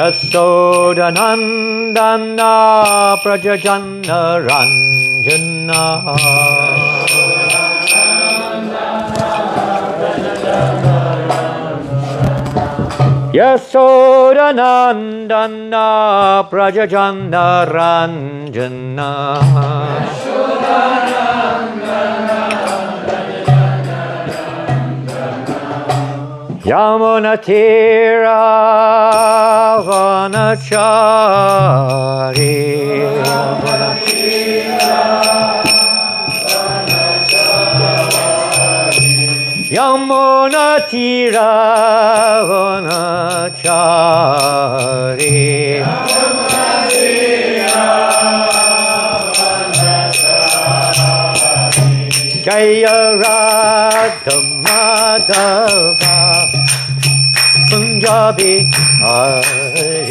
Yasodanandana Prajajana Ranjana Yasodanandana Prajajana Ranjana Yamunatira Vanachari Yamunatira Vanachari Jaya Radha Madhava Punjabi Hari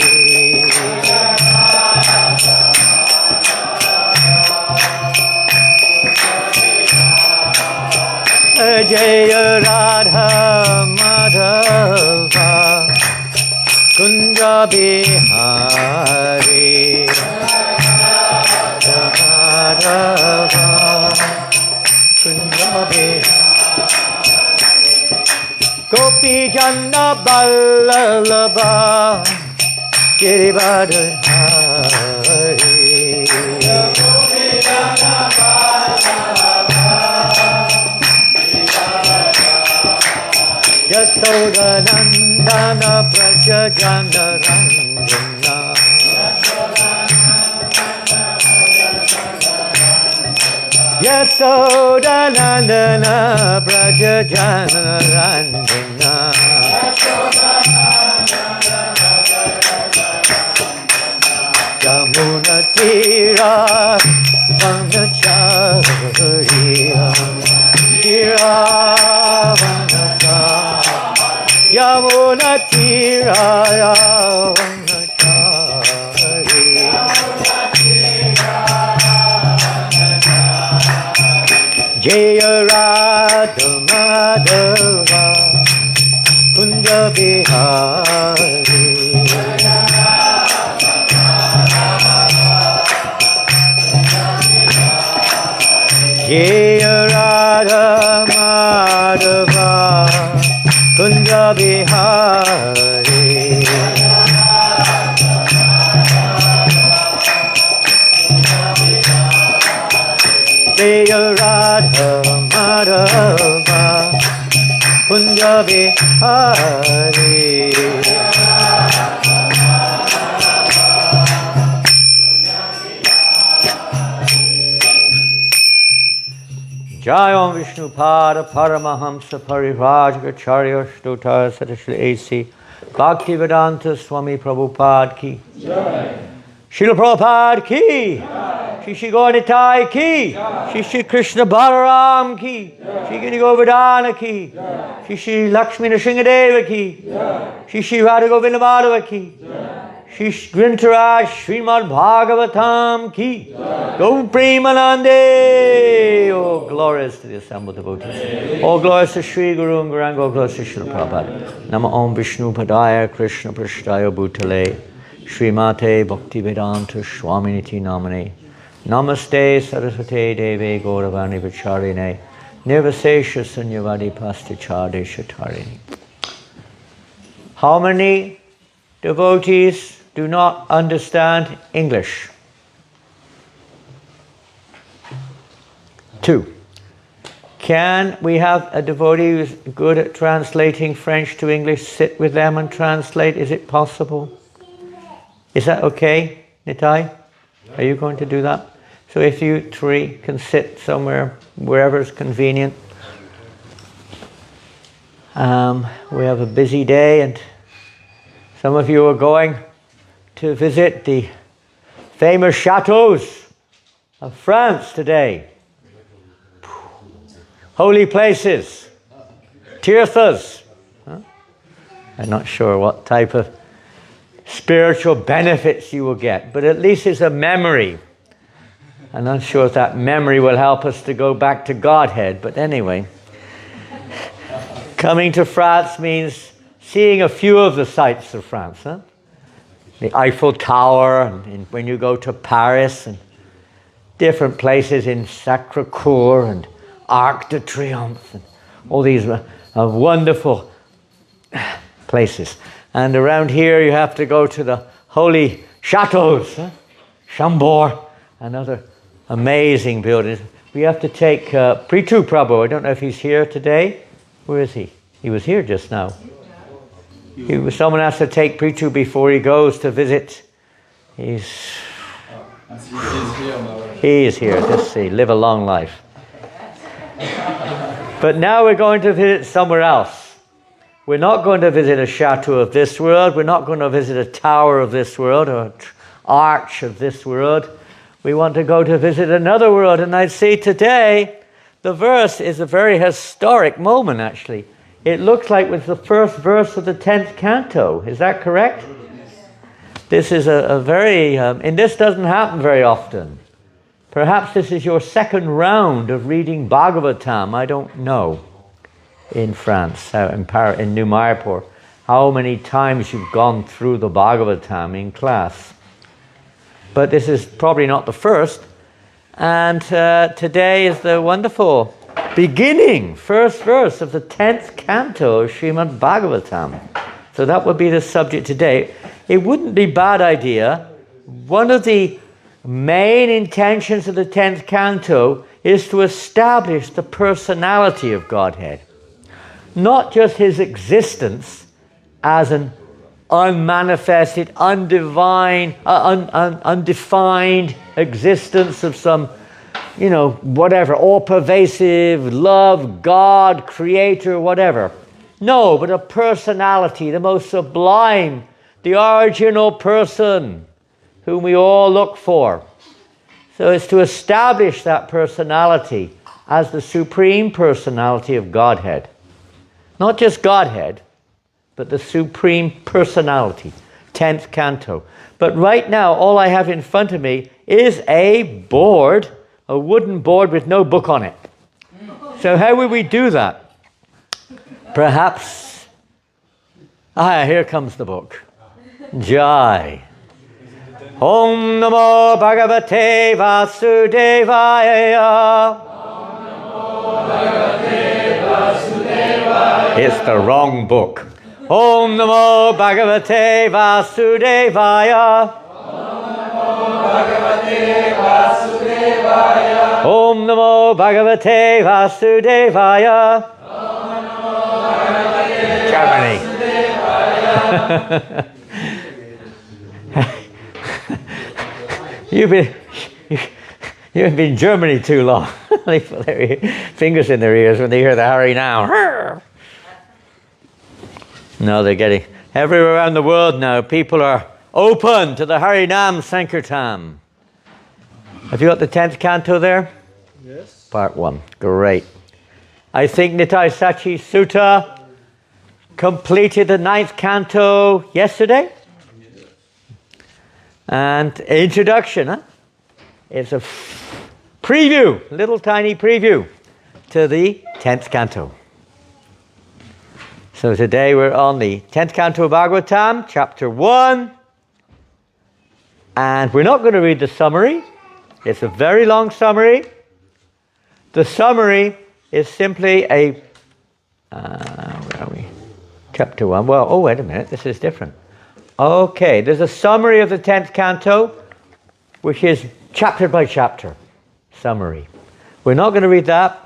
Jaya Radha Madhava Punjabi Hari Madhava Punjabi Gopi Janna Ballalabha Girivardhan Hari Yasodanandana Prajajana Ranjana Yasodanandana Prajajana Ranjana Yamuna Tira Vanachari Tira Vanachari Yamuna Tira Vanachari Jaya Radha Madhava Kunja Bihari Jaya Radha Madhava Kunja Bihari Jaya Radha Madhava Kunja Bihari Jai Om Vishnu Pada Paramahamsa Parivrajagacharya Shtotar Sadashri A.C. Bhaktivedanta Swami Prabhupada ki Jai Srila Prabhupada ki Jai Shri Gauranitai ki Jai Shri Shri Krishna Balaram ki Jai Shri Giri Govardhana ki Jai Shri Shri Lakshmi Nrsingadeva ki Jai Shri Shri Radha Govinda Madhava ki Jai Shri Grintaraj Srimad Bhagavatam ki Go Premanande. Oh, glorious to the assembled devotees. Oh, glorious to Sri Guru and Gauranga. Oh, glorious to Srila Prabhupada. Nama Om Vishnu Padaya Krishna Prashtaya Bhutale Srimate Bhaktivedanta Swaminiti Namane Namaste Saraswate Deve Gauravani Vacharine Nirvasesha Sunyavadi Pastichade Shatarini. How many devotees do not understand English? 2. Can we have a devotee who's good at translating French to English sit with them and translate? Is it possible? Is that okay, Nitai? Are you going to do that? So if you 3 can sit somewhere, wherever is convenient. We have a busy day and some of you are going to visit the famous chateaus of France today. Holy places, tirthas. I'm not sure what type of spiritual benefits you will get, but at least it's a memory. I'm not sure if that memory will help us to go back to Godhead, but anyway. Coming to France means seeing a few of the sights of France. the Eiffel Tower, and when you go to Paris, and different places in Sacré-Cœur and Arc de Triomphe, and all these wonderful places. And around here you have to go to the holy chateaus, Chambord, and other amazing buildings. We have to take Prithu Prabhu. I don't know if he's here today. Where is he? He was here just now. Someone has to take Prithu before he goes to visit. He is here. Let's see. Live a long life. But now we're going to visit somewhere else. We're not going to visit a chateau of this world. We're not going to visit a tower of this world or an arch of this world. We want to go to visit another world. And I see today, the verse is a very historic moment, actually. It looks like it was the first verse of the 10th canto. Is that correct? This is a very, and this doesn't happen very often. Perhaps this is your second round of reading Bhagavatam. I don't know. In France, in New Mayapur, how many times you've gone through the Bhagavatam in class. But this is probably not the first. And today is the wonderful beginning, first verse of the 10th canto of Srimad Bhagavatam. So that would be the subject today. It wouldn't be a bad idea. One of the main intentions of the 10th canto is to establish the personality of Godhead. Not just his existence as an unmanifested, undefined existence of some, whatever, all-pervasive love, God, creator, whatever. No, but a personality, the most sublime, the original person whom we all look for. So it's to establish that personality as the supreme personality of Godhead. Not just Godhead, but the supreme personality, 10th canto. But right now, all I have in front of me is a board, a wooden board with no book on it. So how will we do that? Perhaps, here comes the book. Jai. Om Namo Bhagavate Vasudevaya. It's the wrong book. Om Namo Bhagavate Vasudevaya. Om Namo Bhagavate Vasudevaya. Germany. You've been in Germany too long. They put their fingers in their ears when they hear the Hari Nam. No, they're getting everywhere around the world now. People are open to the Hari Nam Sankirtan. Have you got the 10th canto there? Yes. Part 1. Great. I think Nitai Sachi Sutta completed the 9th canto yesterday. Yes. And introduction, huh? It's a preview, little tiny preview to the 10th canto. So today we're on the 10th canto of Bhagavatam, chapter 1. And we're not going to read the summary. It's a very long summary. The summary is simply a... where are we? Chapter 1. Well, oh, wait a minute. This is different. Okay, there's a summary of the 10th canto, which is chapter by chapter summary. We're not going to read that.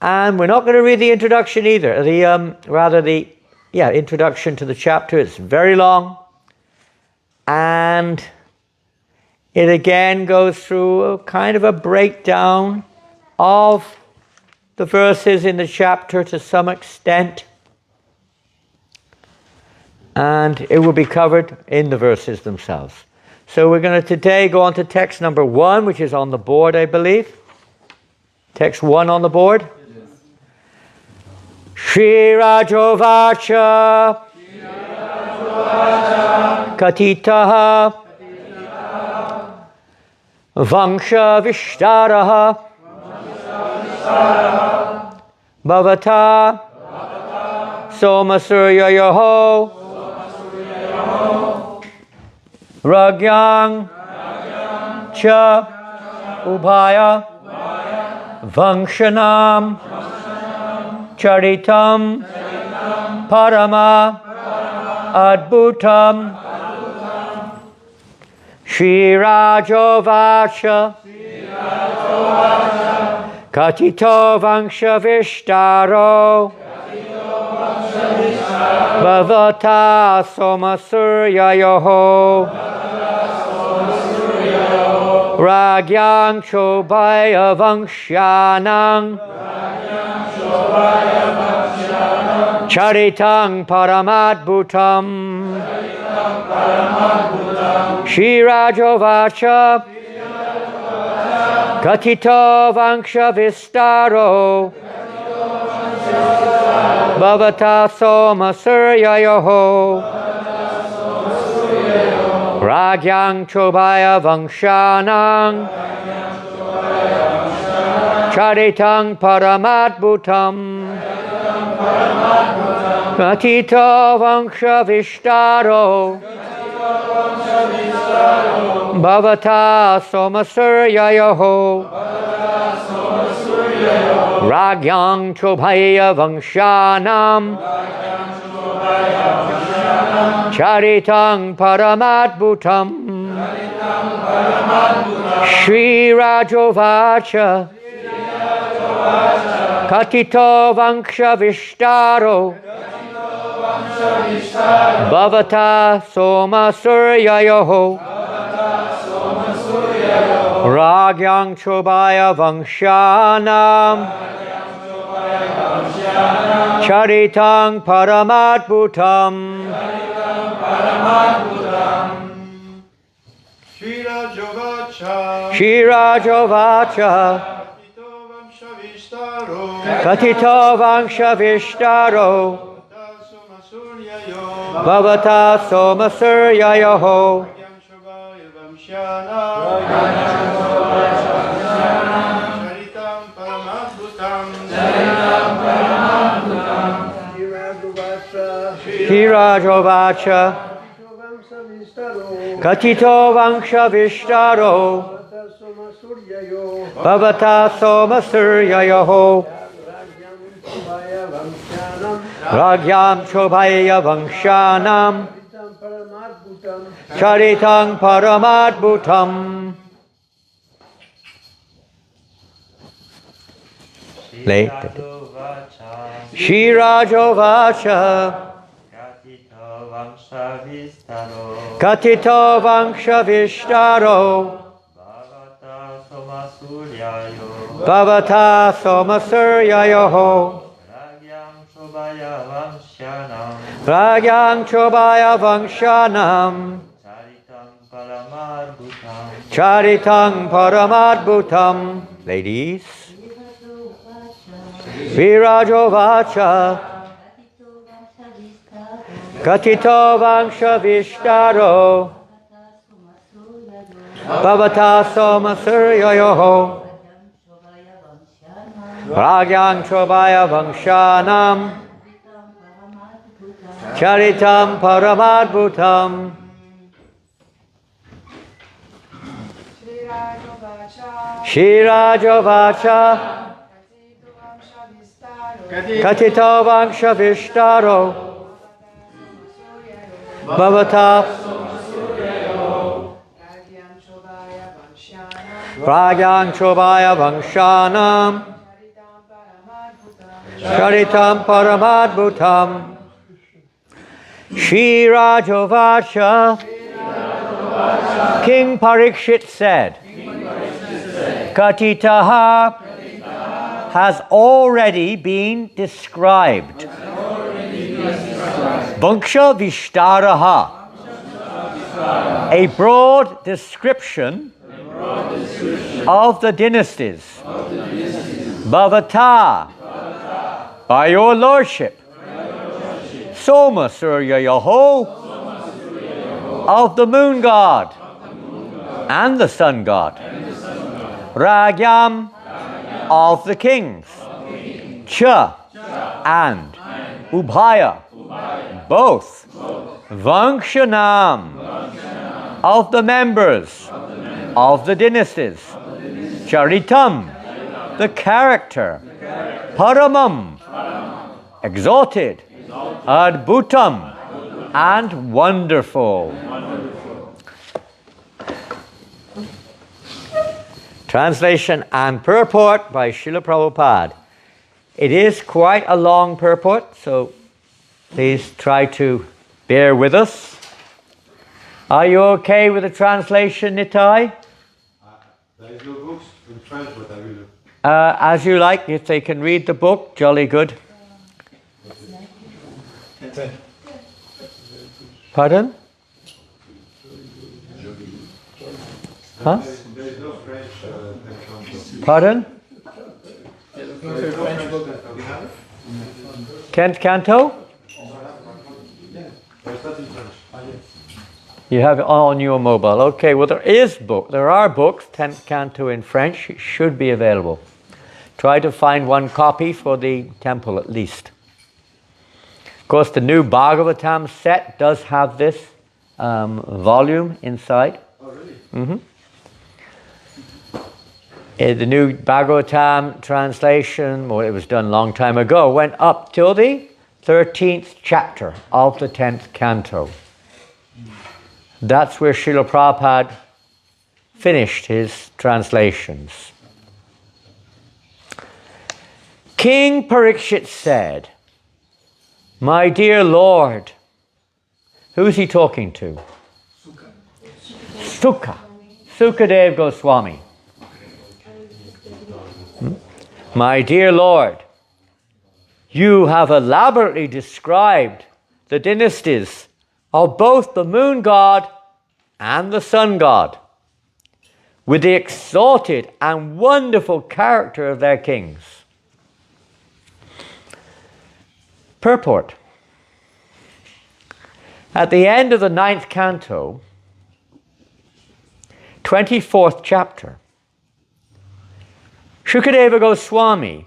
And we're not going to read the introduction either. The introduction to the chapter. It's very long. And it again goes through a kind of a breakdown of the verses in the chapter to some extent. And it will be covered in the verses themselves. So we're going to today go on to text number 1, which is on the board, I believe. Text 1 on the board. Shri Rajovacha Katitaha Vangsha Vishtaraha Bhavata Somasurya Yoho Ragyang Cha Ubhaya Vangshanam Charitam Parama Adbhutam Shri Rajovacha Katito Vangsha Vishtaro Bhavata Somasurya Yoho Ragyang Chobaya Vangshanang Charitang Paramadbhutam Shri Rajovacha Katito Vangsha Vistaro Bhavata Soma Suryayoho Ragyang Chobaya Vangshanang Charitang Paramadbhutam Katito Vangsha Vistaro Bhavata Soma Suryayoho Ragyang Chobhaya Vangshanam Charitang Paramadbhutam Shri Rajovacha Katito Vangsha Vishtaro Bhavata Soma Suryayoho Ragyang Chobaya Vangshanam Charitang Paramadbhutam Shira Jovacha Katito Vangsha Vishtaro Bhavata Soma Suryayoho Shira Jovacha Katito Vangsha Vishtaro Bhavata Soma Suryayoho Ragyam Chobhaya Vangshanam Charitang Paramadbhutam Shira Jovacha Katito Vangsha Vishtaro Bhavata Soma Suryayoho Ragyang Chobaya Vangshanam Charitang Paramadbhutam Ladies Virajovacha Katito Vangsha Vishtaro Bhavata Soma Suryayoho Ragyang Chobaya Vangshanam Charitam Paramadbhutam Shira Jovacha Katito Vangsha Vishtaro Bhavata Ragyang Chobaya Vangshanam Charitam Paramadbhutam Shri Rajovacha King Parikshit said Katitaha has already been described Vangsha Vishtaraha a broad description of the dynasties Bhavata by your lordship Soma Suryayoho of the moon god and the sun god Ragyam of the kings Cha and Ubhaya both Vangshanam of the members of the dynasties. Charitam, the character. Paramam, exalted. Adbhutam, and wonderful. Translation and purport by Srila Prabhupada. It is quite a long purport, so please try to bear with us. Are you okay with the translation, Nitai? There is no books in French, but I will. As you like, if they can read the book, jolly good. Pardon? Huh? There is no French. Pardon? Kent Canto? You have it on your mobile. Okay, well there are books, 10th Canto in French. It should be available. Try to find one copy for the temple at least. Of course, the new Bhagavatam set does have this volume inside. Oh, really? Mm-hmm. The new Bhagavatam translation, well, it was done a long time ago, went up till the 13th chapter of the 10th canto. That's where Srila Prabhupada finished his translations. King Parikshit said, "My dear Lord," who is he talking to? Sukadev Goswami. "My dear Lord, you have elaborately described the dynasties of both the moon god and the sun god, with the exalted and wonderful character of their kings." Purport. At the end of the 9th canto, 24th chapter, Shukadeva Goswami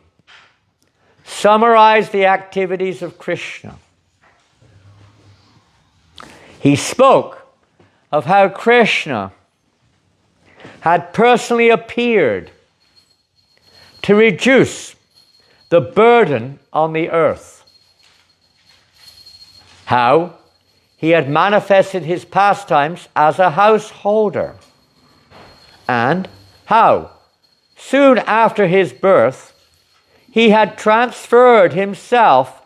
summarized the activities of Krishna. He spoke of how Krishna had personally appeared to reduce the burden on the earth. How he had manifested his pastimes as a householder, and how soon after his birth he had transferred himself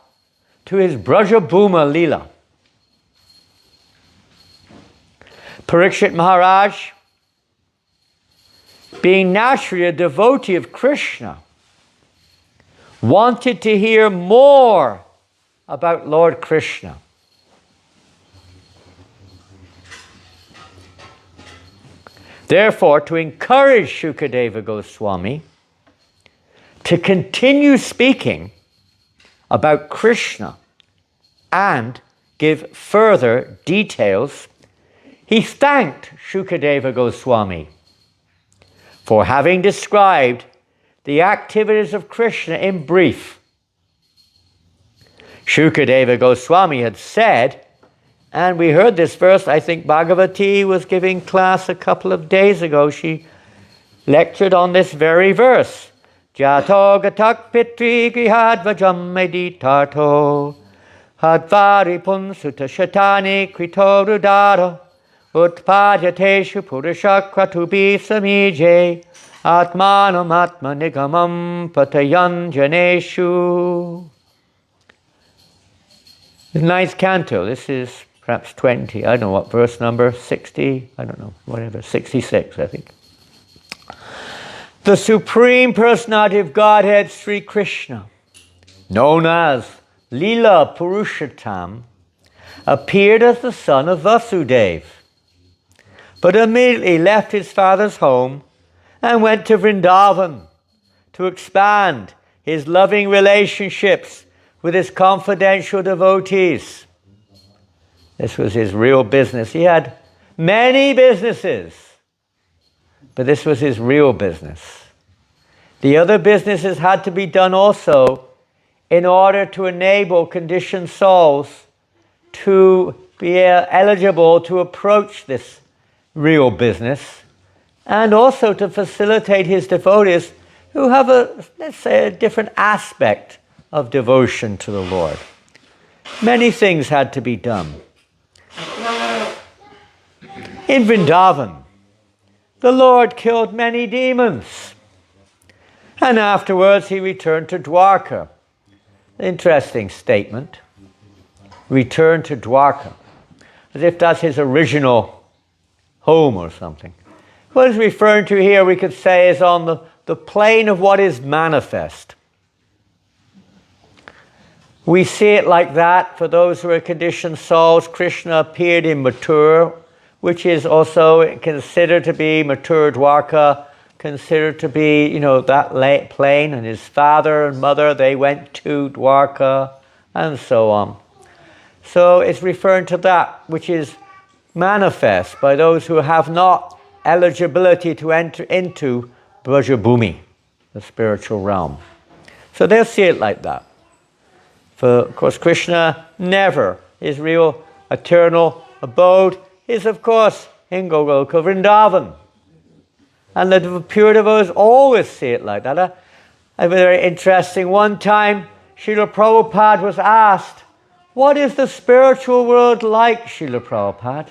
to his Brajabhuma Leela. Parikshit Maharaj, being naturally a devotee of Krishna, wanted to hear more about Lord Krishna. Therefore, to encourage Shukadeva Goswami to continue speaking about Krishna and give further details, he thanked Shukadeva Goswami for having described the activities of Krishna in brief. Shukadeva Goswami had said, and we heard this verse, I think Bhagavati was giving class a couple of days ago. She lectured on this very verse. Jato gatak pitri grihadvajam meditarto hadvari punsuta shatani krito rudaro utpadyateshu purushakratubi samije atmanam atma nigamam patayanjaneshu. The 9th canto, this is perhaps 20, I don't know what verse number, 60, I don't know, whatever, 66 I think. The Supreme Personality of Godhead, Sri Krishna, known as Leela Purushottam, appeared as the son of Vasudeva, but immediately left his father's home and went to Vrindavan to expand his loving relationships with his confidential devotees. This was his real business. He had many businesses, but this was his real business. The other businesses had to be done also in order to enable conditioned souls to be eligible to approach this real business, and also to facilitate his devotees who have let's say, a different aspect of devotion to the Lord. Many things had to be done. In Vrindavan, the Lord killed many demons. And afterwards he returned to Dwarka. Interesting statement. Return to Dwarka. As if that's his original home or something. What he's referring to here, we could say, is on the plane of what is manifest. We see it like that for those who are conditioned souls. Krishna appeared in Mathura, which is also considered to be Mathura Dwarka, considered to be, that plane, and his father and mother, they went to Dwarka, and so on. So it's referring to that which is manifest by those who have not eligibility to enter into Brajabhumi, the spiritual realm. So they'll see it like that. For, of course, Krishna never, his real eternal abode is, of course, in Goloka Vrindavan. And the pure devotees always see it like that. A very interesting, one time, Srila Prabhupada was asked, what is the spiritual world like, Srila Prabhupada?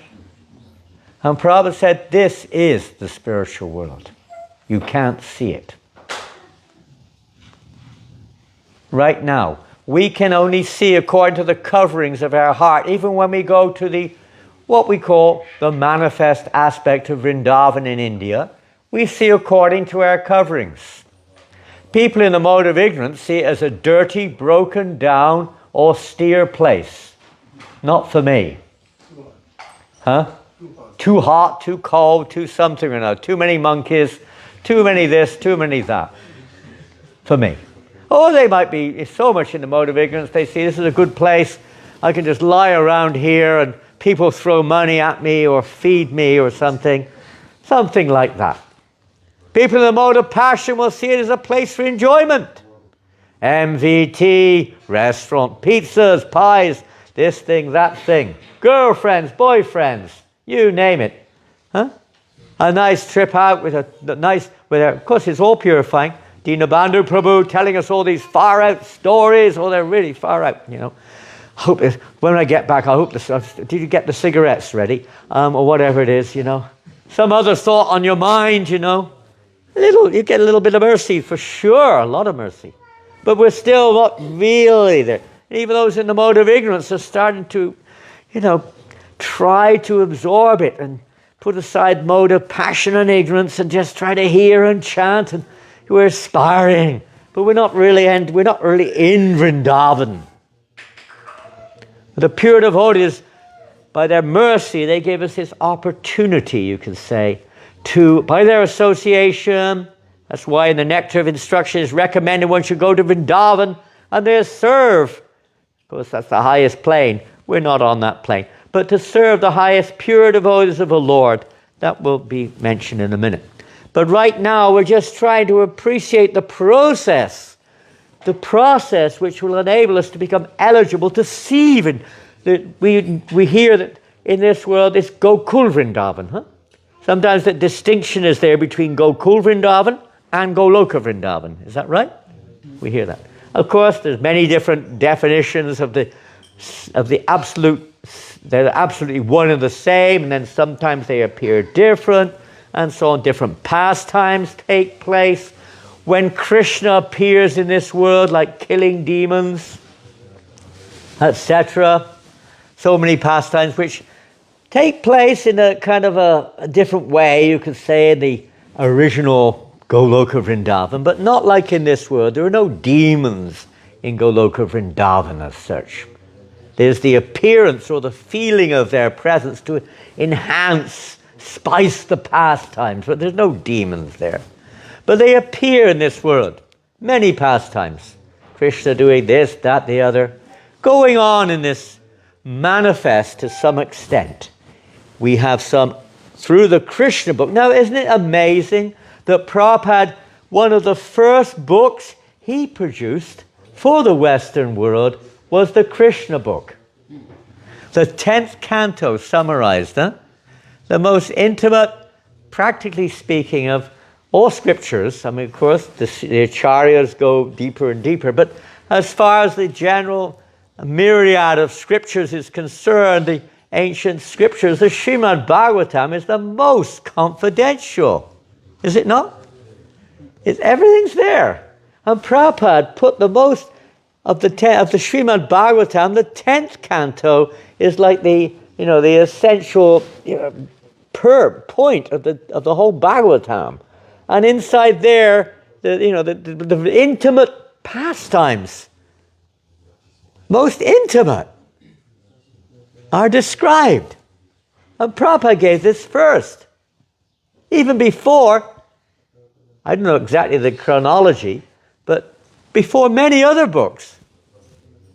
And Prabhupada said, this is the spiritual world. You can't see it. Right now, we can only see according to the coverings of our heart, even when we go to what we call the manifest aspect of Vrindavan in India, we see according to our coverings. People in the mode of ignorance see it as a dirty, broken down, austere place. Not for me. Huh? Too hot, too cold, too something or another. Too many monkeys, too many this, too many that. For me. Or they might be so much in the mode of ignorance, they see this is a good place, I can just lie around here and people throw money at me or feed me or something. Something like that. People in the mode of passion will see it as a place for enjoyment. MVT, restaurant, pizzas, pies, this thing, that thing. Girlfriends, boyfriends, you name it. Huh? A nice trip out with of course it's all purifying. Dinabandhu Prabhu telling us all these far out stories. Oh, they're really far out, Hope when I get back, I hope did you get the cigarettes ready? Or whatever it is, Some other thought on your mind, you get a little bit of mercy for sure, a lot of mercy. But we're still not really there. Even those in the mode of ignorance are starting to, try to absorb it and put aside mode of passion and ignorance and just try to hear and chant, and we're aspiring. But we're not really in Vrindavan. The pure devotees, by their mercy, they gave us this opportunity, you can say, by their association. That's why in the Nectar of Instruction is recommended one should go to Vrindavan and there serve. Of course, that's the highest plane. We're not on that plane. But to serve the highest pure devotees of the Lord, that will be mentioned in a minute. But right now, we're just trying to appreciate the process which will enable us to become eligible to see. We hear that in this world it's Gokul Vrindavan. Huh? Sometimes the distinction is there between Gokul Vrindavan and Goloka Vrindavan. Is that right? We hear that. Of course, there's many different definitions of the absolute. They're absolutely one and the same, and then sometimes they appear different, and so on. Different pastimes take place. When Krishna appears in this world, like killing demons, etc. So many pastimes which take place in a kind of a different way, you could say, in the original Goloka Vrindavan, but not like in this world. There are no demons in Goloka Vrindavan as such. There's the appearance or the feeling of their presence to enhance, spice the pastimes, but there's no demons there. But they appear in this world, many pastimes. Krishna doing this, that, the other, going on in this manifest to some extent. We have some through the Krishna book. Now, isn't it amazing that Prabhupada, one of the first books he produced for the Western world was the Krishna book. The 10th canto summarized, huh? the most intimate, practically speaking, of all scriptures. I mean, of course, the acharyas go deeper and deeper, but as far as the general myriad of scriptures is concerned, the ancient scriptures, the Srimad Bhagavatam is the most confidential. Is it not? Everything's there. And Prabhupada put the most of the Srimad Bhagavatam, the 10th canto is like the essential point of the whole Bhagavatam. And inside there, the intimate pastimes, most intimate, are described. And Prabhupada gave this first. Even before, I don't know exactly the chronology, but before many other books.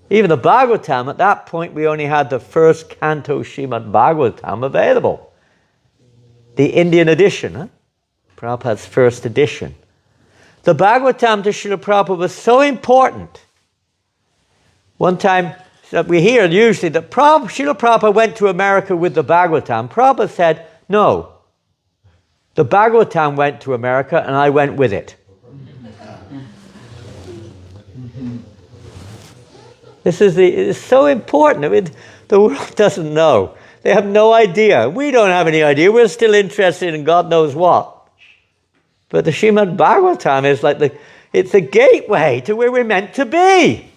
Even the Bhagavatam, at that point we only had the first canto Srimad Bhagavatam available. The Indian edition, Prabhupada's first edition. The Bhagavatam to Srila Prabhupada was so important. One time, we hear usually that Srila Prabhupada went to America with the Bhagavatam. Prabhupada said, no, the Bhagavatam went to America and I went with it. This is so important. I mean, the world doesn't know. They have no idea. We don't have any idea. We're still interested in God knows what. But the Srimad Bhagavatam is like it's a gateway to where we're meant to be.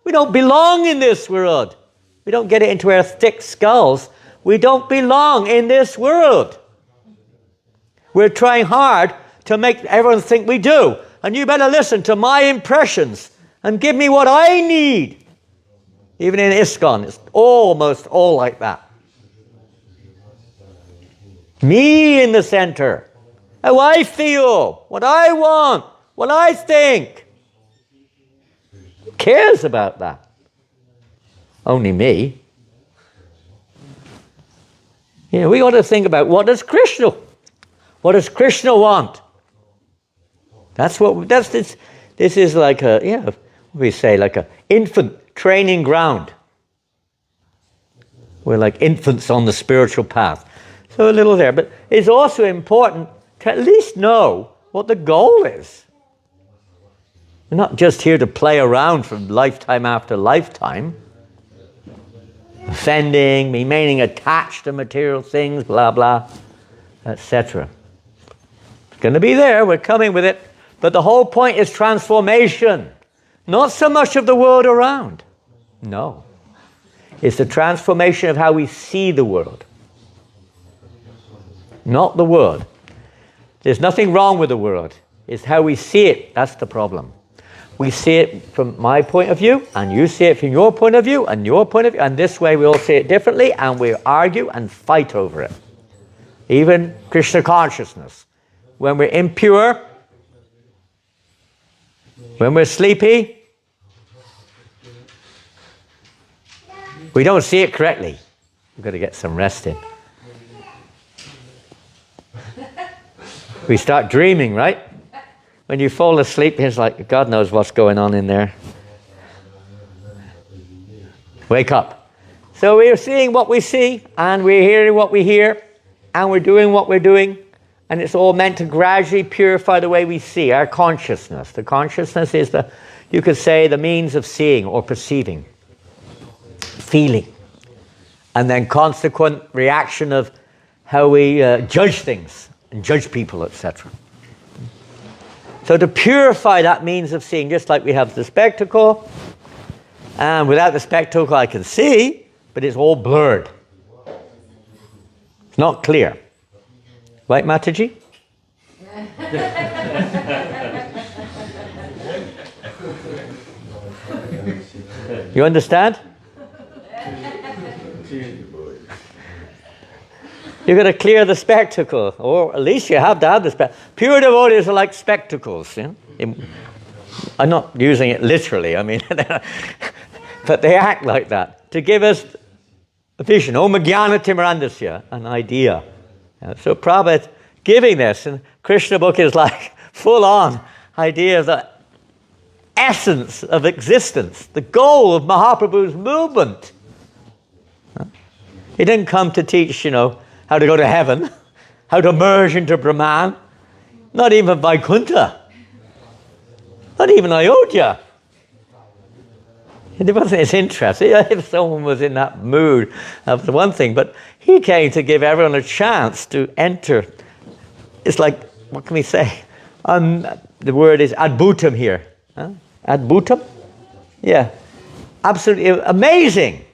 We don't belong in this world. We don't get it into our thick skulls. We don't belong in this world. We're trying hard to make everyone think we do. And you better listen to my impressions and give me what I need. Even in ISKCON, it's almost all like that. Me in the center. How I feel, what I want, what I think. Who cares about that? Only me. We got to think about what does Krishna want? This is like like an infant training ground. We're like infants on the spiritual path. So a little there, but it's also important to at least know what the goal is. We're not just here to play around from lifetime after lifetime, offending, remaining attached to material things, blah, blah, etc. It's going to be there, we're coming with it, but the whole point is transformation. Not so much of the world around. No. It's the transformation of how we see the world. Not the world. There's nothing wrong with the world. It's how we see it. That's the problem. We see it from my point of view, and you see it from your point of view, and your point of view, and this way we all see it differently, and we argue and fight over it. Even Krishna consciousness. When we're impure, when we're sleepy, we don't see it correctly. We've got to get some rest in. We start dreaming, right? When you fall asleep, it's like, God knows what's going on in there. Wake up. So we're seeing what we see, and we're hearing what we hear, and we're doing what we're doing, and it's all meant to gradually purify the way we see, our consciousness. The consciousness is you could say, the means of seeing or perceiving, feeling, and then consequent reaction of how we judge things and judge people, etc. So to purify that means of seeing, just like we have the spectacle, and without the spectacle I can see, but it's all blurred. It's not clear. Right, Mataji? You understand? You've got to clear the spectacle, or at least you have to have the spectacle. Pure devotees are like spectacles. I'm not using it literally, I mean, but they act like that to give us a vision. Om Jnana Timirandasya, an idea. So Prabhupada giving this, and Krishna book is like full-on idea of the essence of existence, the goal of Mahaprabhu's movement. He didn't come to teach, how to go to heaven, how to merge into Brahman. Not even Vaikuntha. Not even Ayodhya. It wasn't his interest. If someone was in that mood, that was one thing. But he came to give everyone a chance to enter. It's like, what can we say? The word is adbhutam here. Huh? Adbhutam? Yeah. Absolutely amazing.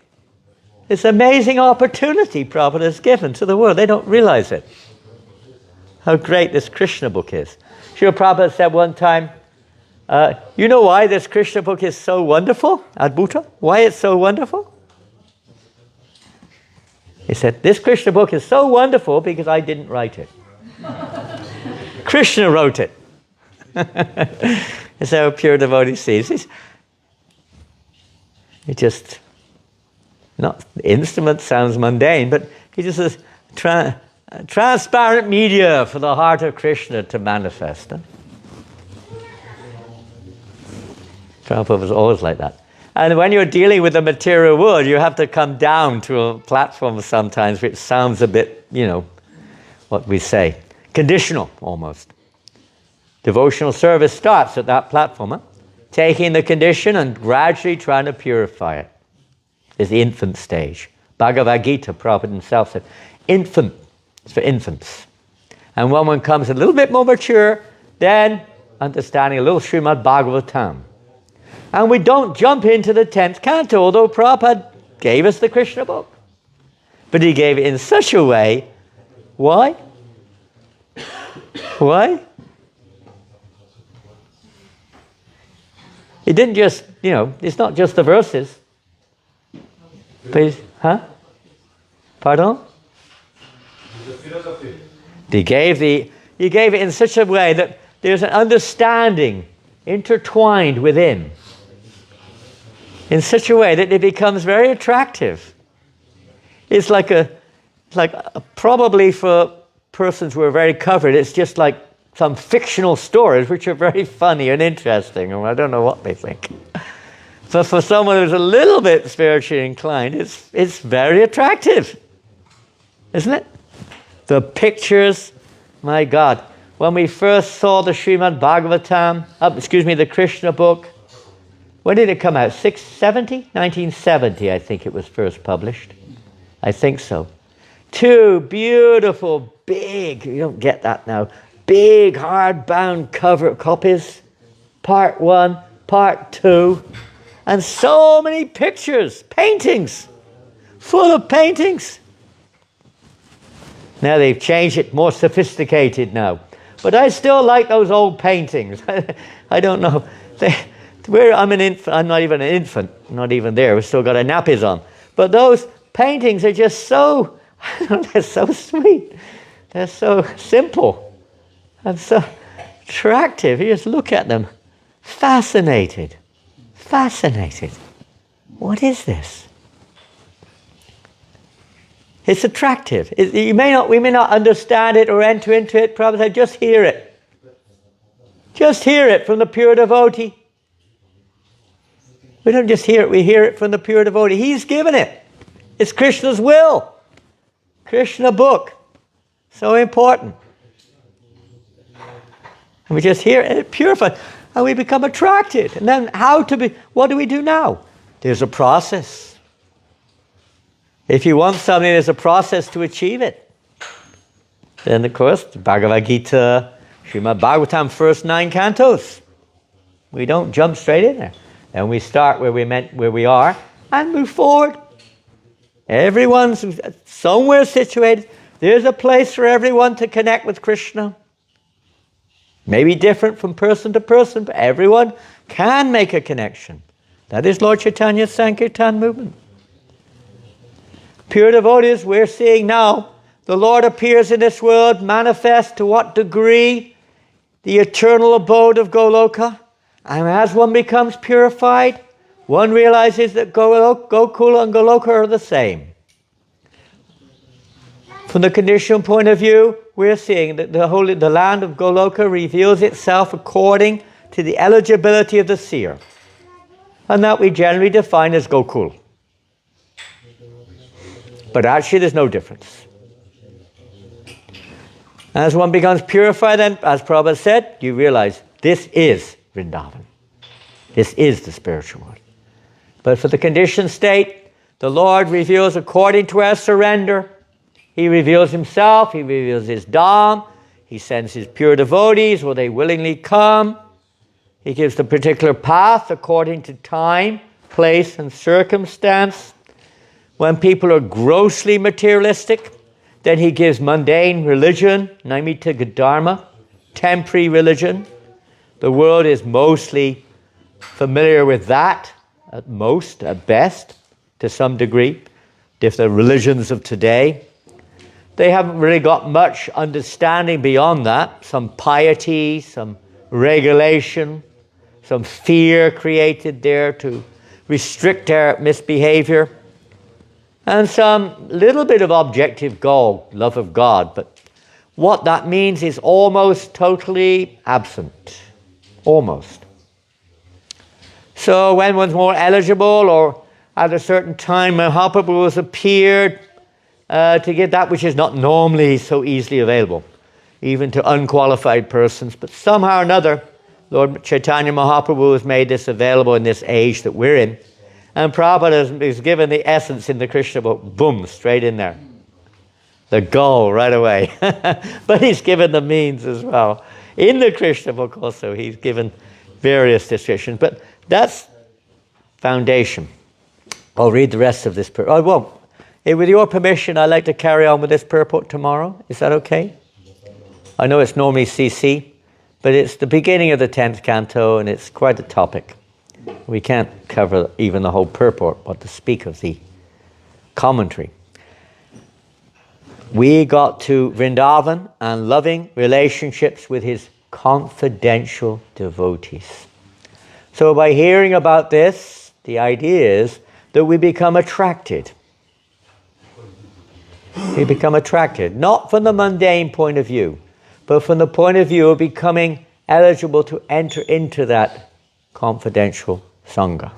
This amazing opportunity Prabhupada has given to the world. They don't realize it. How great this Krishna book is. Srila Prabhupada said one time, you know why this Krishna book is so wonderful? Adbhuta? Why it's so wonderful? He said, this Krishna book is so wonderful because I didn't write it. Krishna wrote it. That's how a pure devotee sees. It just, not the instrument sounds mundane, but he just says, transparent media for the heart of Krishna to manifest. Huh? Prabhupada was always like that. And when you're dealing with the material world, you have to come down to a platform sometimes which sounds a bit, what we say, conditional almost. Devotional service starts at that platform, huh? Taking the condition and gradually trying to purify it. It's the infant stage. Bhagavad Gita, Prabhupada himself said, infant, it's for infants. And when one comes a little bit more mature, then understanding a little Srimad Bhagavatam. And we don't jump into the 10th canto, although Prabhupada gave us the Krishna book. But he gave it in such a way. Why? Why? It didn't just, it's not just the verses. Please, huh? Pardon? The philosophy. He gave it in such a way that there's an understanding intertwined within. In such a way that it becomes very attractive. It's like probably for persons who are very covered, it's just like some fictional stories which are very funny and interesting, and I don't know what they think. So for someone who's a little bit spiritually inclined, it's very attractive, isn't it? The pictures, my God. When we first saw the Srimad Bhagavatam, the Krishna book, when did it come out? 1970, I think it was first published. I think so. 2 beautiful, big, you don't get that now, big hardbound cover copies. Part 1, Part 2. And so many pictures, paintings, full of paintings. Now they've changed it, more sophisticated now. But I still like those old paintings. I don't know. I'm an infant. I'm not even an infant. Not even there. We've still got our nappies on. But those paintings are just so, they're so sweet. They're so simple and so attractive. You just look at them. Fascinated. What is this? It's attractive. We may not understand it or enter into it. Prabhupada said, just hear it. Just hear it from the pure devotee. We don't just hear it, we hear it from the pure devotee. He's given it. It's Krishna's will. Krishna book. So important. And we just hear it and it purifies. And we become attracted. And then what do we do now? There's a process. If you want something, there's a process to achieve it. Then, of course, the Bhagavad Gita, Srimad Bhagavatam, first 9 cantos. We don't jump straight in there. And we start where we are and move forward. Everyone's somewhere situated. There's a place for everyone to connect with Krishna. Maybe different from person to person, but everyone can make a connection. That is Lord Chaitanya's Sankirtan movement. Pure devotees, we're seeing now, the Lord appears in this world, manifests to what degree the eternal abode of Goloka. And as one becomes purified, one realizes that Gokula and Goloka are the same. From the conditional point of view, we're seeing that the land of Goloka reveals itself according to the eligibility of the seer. And that we generally define as Gokul. But actually there's no difference. As one becomes purified, then, as Prabhupada said, you realize this is Vrindavan. This is the spiritual world. But for the conditioned state, the Lord reveals according to our surrender. He reveals himself, he reveals his Dham, he sends his pure devotees, will they willingly come? He gives the particular path according to time, place, and circumstance. When people are grossly materialistic, then he gives mundane religion, Naimitya Dharma, temporary religion. The world is mostly familiar with that, at most, at best, to some degree. If the religions of today, they haven't really got much understanding beyond that. Some piety, some regulation, some fear created there to restrict our misbehavior, and some little bit of objective goal, love of God. But what that means is almost totally absent. Almost. So when one's more eligible, or at a certain time Mahaprabhu has appeared to give that which is not normally so easily available, even to unqualified persons, but somehow or another, Lord Chaitanya Mahaprabhu has made this available in this age that we're in. And Prabhupada has given the essence in the Krishna book, boom, straight in there. The goal right away. But he's given the means as well. In the Krishna book also, he's given various descriptions. But that's foundation. I'll read the rest of this. I won't. With your permission, I'd like to carry on with this purport tomorrow. Is that okay? I know it's normally CC, but it's the beginning of the 10th canto, and it's quite a topic. We can't cover even the whole purport, but to speak of the commentary. We got to Vrindavan and loving relationships with his confidential devotees. So by hearing about this, the idea is that we become attracted. We become attracted, not from the mundane point of view, but from the point of view of becoming eligible to enter into that confidential Sangha.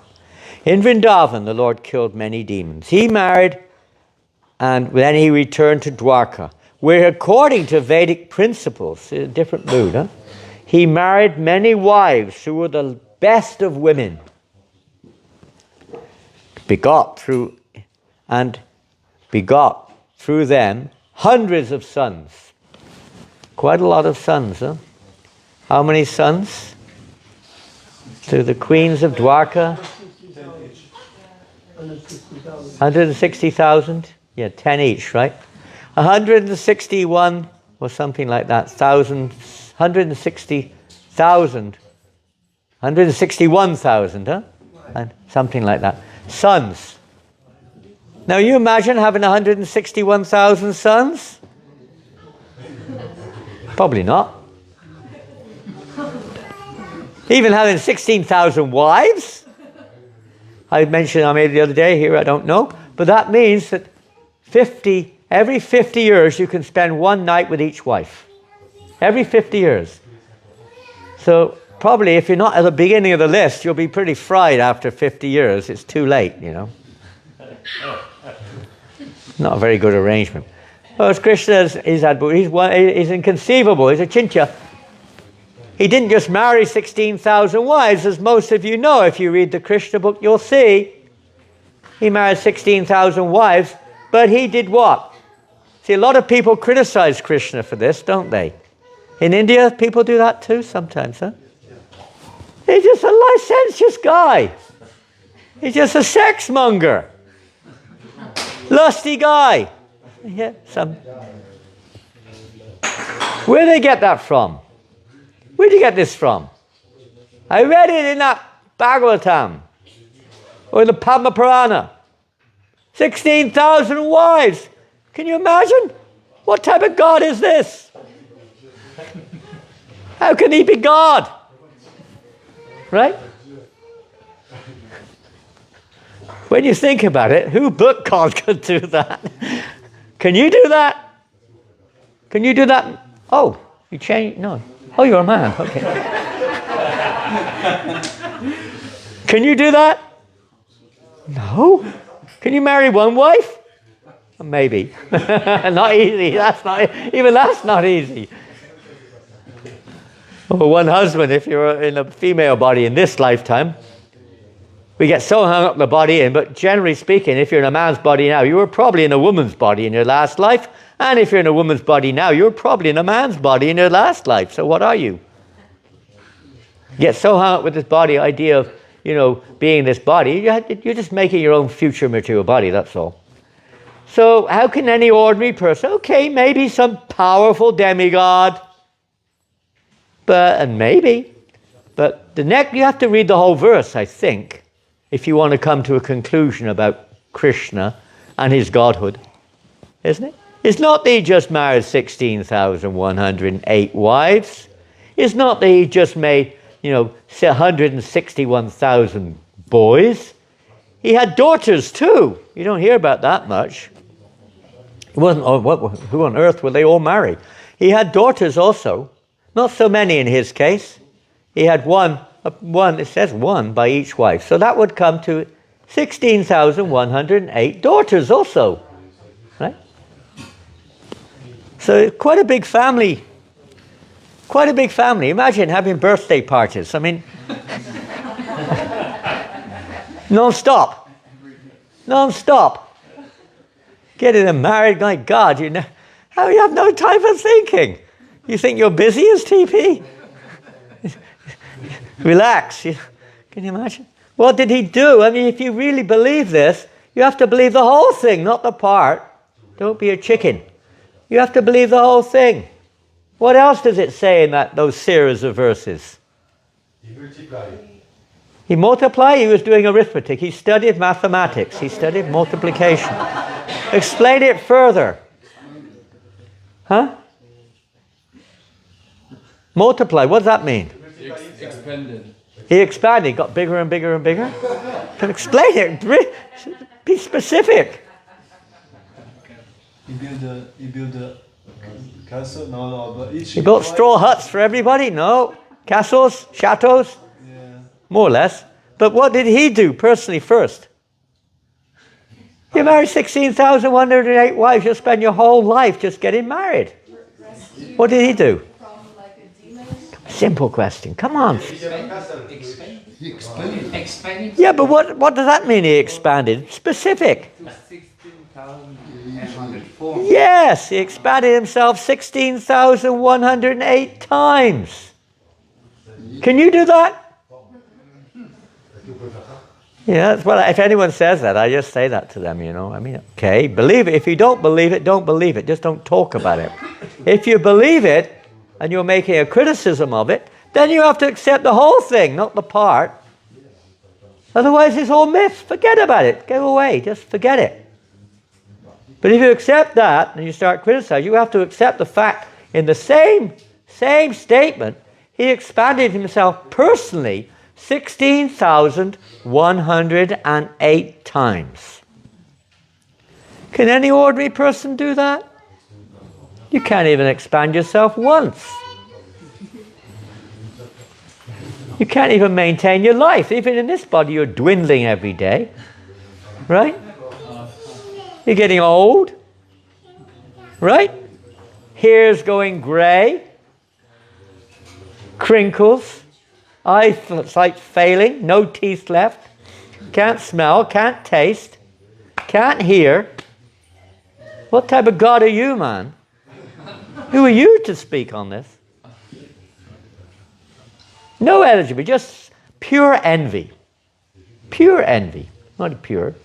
In Vrindavan, the Lord killed many demons. He married, and then he returned to Dwarka, where according to Vedic principles, in a different mood, he married many wives who were the best of women, begot through them hundreds of sons. Quite a lot of sons, huh? How many sons? To the queens of Dwarka? 160,000? Yeah, 10 each, right? 161 or something like that. 161,000, huh? And something like that. Sons. Now you imagine having 161,000 sons? Probably not. Even having 16,000 wives? I mentioned I made the other day here, I don't know. But that means that every 50 years you can spend one night with each wife. Every 50 years. So probably if you're not at the beginning of the list, you'll be pretty fried after 50 years. It's too late, you know. Not a very good arrangement. Well, as Krishna is he's inconceivable. He's a chincha. He didn't just marry 16,000 wives, as most of you know. If you read the Krishna book, you'll see he married 16,000 wives, but he did what? See, a lot of people criticize Krishna for this, don't they? In India, people do that too sometimes, huh? He's just a licentious guy. He's just a sex monger. Lusty guy. Yeah, Where do they get that from? Where did you get this from? I read it in that Bhagavatam or in the Padma Purana. 16,000 wives. Can you imagine? What type of God is this? How can he be God? Right? When you think about it, who but God could do that? Can you do that? Can you do that? Oh, you changed? No. Oh, you're a man. Okay. Can you do that? No. Can you marry one wife? Maybe. Not easy. That's not easy. Well, one husband, if you're in a female body in this lifetime, we get so hung up the body but generally speaking, if you're in a man's body now, you were probably in a woman's body in your last life. And if you're in a woman's body now, you're probably in a man's body in your last life. So what are you? You get so hung up with this body idea of, being this body, you're just making your own future material body, that's all. So how can any ordinary person, okay, maybe some powerful demigod, but you have to read the whole verse, I think, if you want to come to a conclusion about Krishna and his godhood, isn't it? It's not that he just married 16,108 wives. It's not that he just made, 161,000 boys. He had daughters too. You don't hear about that much. It wasn't, who on earth would they all marry? He had daughters also. Not so many in his case. He had one, it says one by each wife. So that would come to 16,108 daughters also. Right? So quite a big family. Quite a big family. Imagine having birthday parties. I mean, non-stop. Non-stop. Getting them married, my God, how you have no time for thinking. You think you're busy as TP? Relax. Can you imagine? What did he do? I mean, if you really believe this, you have to believe the whole thing, not the part. Don't be a chicken. You have to believe the whole thing. What else does it say in those series of verses? He multiplied. He multiplied? He was doing arithmetic. He studied mathematics. He studied multiplication. Explain it further. Huh? Multiply, what does that mean? Expanded. He expanded, got bigger and bigger and bigger? Can explain it. Be specific. He built a castle. No, but each. He built straw huts for everybody? No. Castles? Chateaus? Yeah. More or less. But what did he do personally first? You married 16,108 wives. You'll spend your whole life just getting married. What did he do? Simple question. Come on. He expanded. Yeah, but what does that mean? He expanded. Specific. To 16,104. Yes, he expanded himself 16,108 times. Can you do that? Yeah, well, if anyone says that, I just say that to them, I mean, okay, believe it. If you don't believe it, don't believe it. Just don't talk about it. If you believe it, and you're making a criticism of it, then you have to accept the whole thing, not the part. Otherwise, it's all myth. Forget about it. Go away. Just forget it. But if you accept that and you start criticizing, you have to accept the fact in the same statement, he expanded himself personally 16,108 times. Can any ordinary person do that? You can't even expand yourself once. You can't even maintain your life. Even in this body, you're dwindling every day. Right? You're getting old. Right? Hair's going grey. Crinkles. Eyesight failing. No teeth left. Can't smell. Can't taste. Can't hear. What type of God are you, man? Who are you to speak on this? No eligibility, just pure envy. Pure envy. Not pure.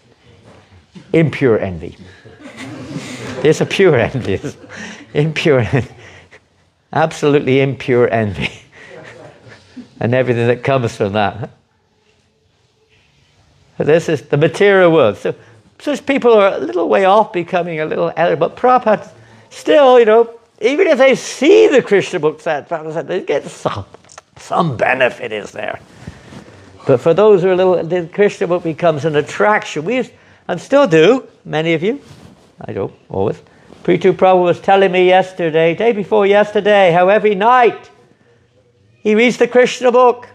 Impure envy. It's a pure envy. It's impure envy. Absolutely impure envy. And everything that comes from that. This is the material world. So such people are a little way off becoming a little elder, but Prabhupada still, even if they see the Krishna books, they get some benefit is there. But for those who are the Krishna book becomes an attraction. And still do, many of you. I don't, always. Prithu Prabhu was telling me day before yesterday, how every night he reads the Krishna book.